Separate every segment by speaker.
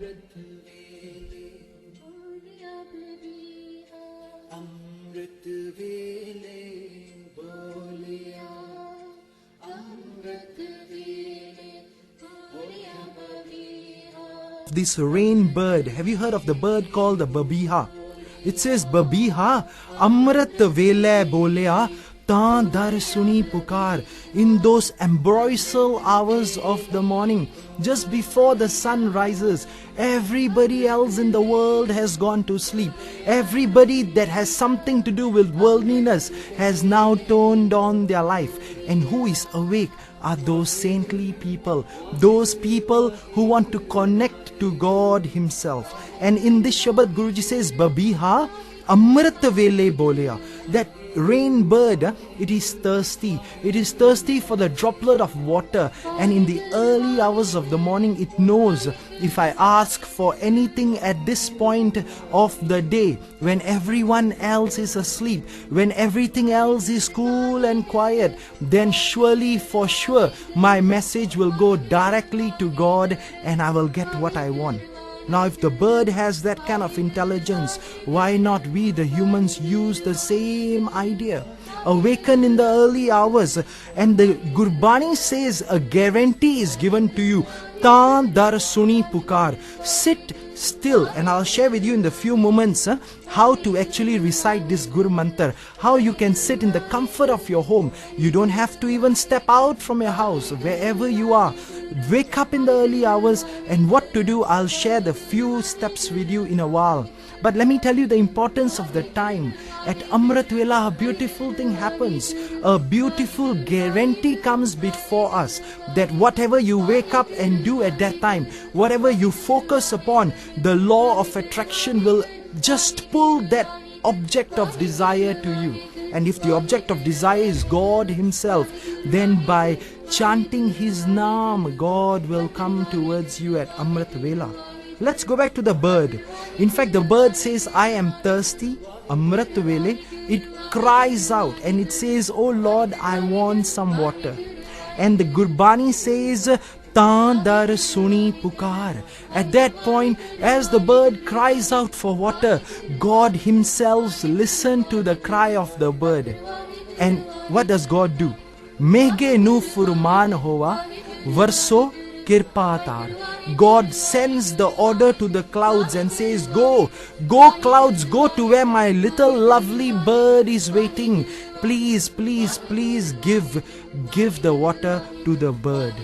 Speaker 1: Amrit Veyleh boliya, Amrit Veyleh boliya Babiha. This rainbird, have you heard of the bird called the Babiha? It says Babiha, Amrit Veyleh boliya, taan dar suni pukar. In those ambrosial hours of the morning, just before the sun rises, everybody else in the world has gone to sleep. Everybody that has something to do with worldliness has now toned on their life. And who is awake are those saintly people, those people who want to connect to God Himself. And in this Shabad, Guruji says, Babiha, Amrit Veyleh boliya. That rainbird, it is thirsty. It is thirsty for the droplet of water. And in the early hours of the morning, it knows, if I ask for anything at this point of the day, when everyone else is asleep, when everything else is cool and quiet, then surely, for sure, my message will go directly to God and I will get what I want. Now, if the bird has that kind of intelligence, why not we, the humans, use the same idea? Awaken in the early hours. And the Gurbani says a guarantee is given to you. Taan dar suni pukar. Sit still, and I'll share with you in the few moments how to actually recite this Gur Mantar, how you can sit in the comfort of your home. You don't have to even step out from your house, wherever you are. Wake up in the early hours, and what to do, I'll share the few steps with you in a while. But let me tell you the importance of the time. At Amrit Velah, a beautiful thing happens. A beautiful guarantee comes before us that whatever you wake up and do at that time, whatever you focus upon, the law of attraction will just pull that object of desire to you. And if the object of desire is God Himself, then by chanting His Naam, God will come towards you at Amrit Velah. Let's go back to the bird. In fact, the bird says, I am thirsty. Amrit Velah, it cries out and it says, oh Lord, I want some water. And the Gurbani says, Taan dar suni pukar. At that point, as the bird cries out for water, God Himself listened to the cry of the bird. And what does God do? Mege nu furman hova, varso kirpatar. God sends the order to the clouds and says, go clouds, go to where my little lovely bird is waiting. Please, please, please give the water to the bird.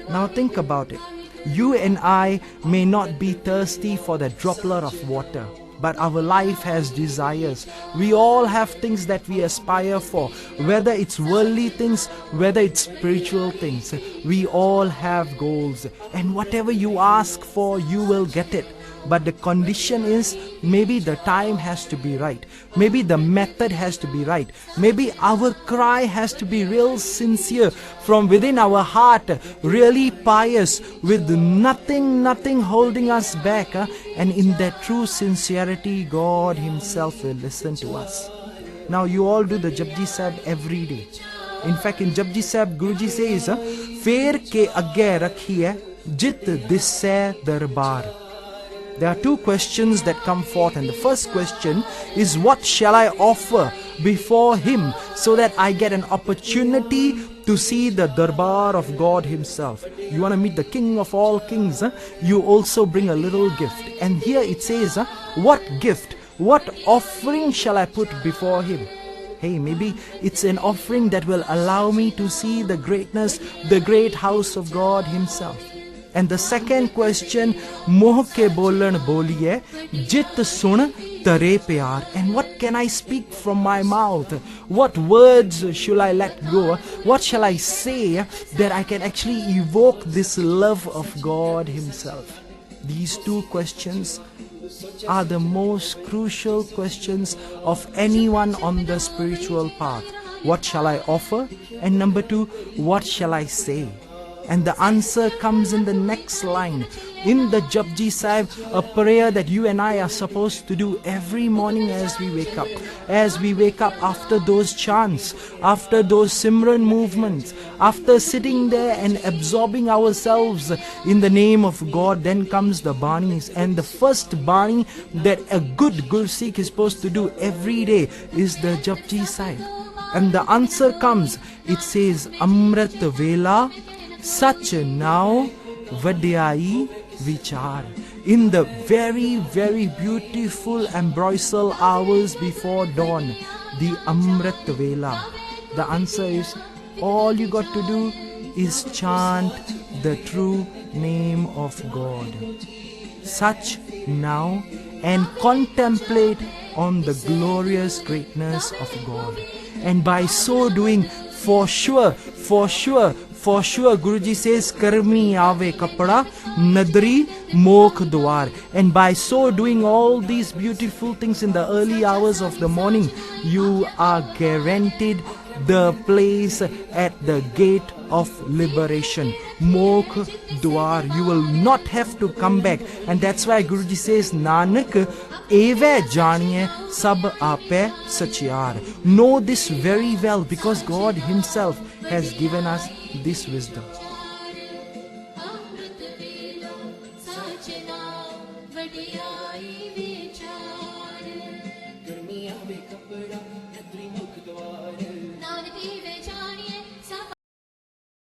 Speaker 1: Now think about it. You and I may not be thirsty for the droplet of water, but our life has desires. We all have things that we aspire for, whether it's worldly things, whether it's spiritual things. We all have goals, and whatever you ask for, you will get it. But the condition is, maybe the time has to be right. Maybe the method has to be right. Maybe our cry has to be real sincere from within our heart, really pious, with nothing holding us back. And in that true sincerity, God Himself will listen to us. Now you all do the Japji Sahib every day. In fact, in Japji Sahib, Guruji says, Fer ke agge rakhiye, jit disse darbar. There are two questions that come forth, and the first question is, what shall I offer before Him so that I get an opportunity to see the darbar of God Himself? You want to meet the King of all kings, you also bring a little gift. And here it says, what gift, what offering shall I put before Him? Hey, maybe it's an offering that will allow me to see the greatness, the great house of God Himself. And the second question, moh ke bolan boliye, jit sun tare pyar. And what can I speak from my mouth? What words shall I let go? What shall I say that I can actually evoke this love of God Himself? These two questions are the most crucial questions of anyone on the spiritual path. What shall I offer? And number two, what shall I say? And the answer comes in the next line. in the Japji Sahib, a prayer that you and I are supposed to do every morning as we wake up. As we wake up after those chants, after those Simran movements, after sitting there and absorbing ourselves in the name of God, then comes the Banis. And the first Bani that a good Gursikh is supposed to do every day is the Japji Sahib. And the answer comes, it says, Amrit Veyleh, Sach now, Vadhyai Vichar. In the very, very beautiful ambrosial hours before dawn, the Amrit Veyleh. The answer is, all you got to do is chant the true name of God. Sach now, and contemplate on the glorious greatness of God. And by so doing, for sure, Guruji says, Karmi aave kapda, nadri mokh dwar. And by so doing all these beautiful things in the early hours of the morning, you are guaranteed the place at the gate of liberation. Mokh dwar. You will not have to come back. And that's why Guruji says, Nanak, Eve janiye sab ape sachiar. Know this very well, because God Himself has given us this wisdom.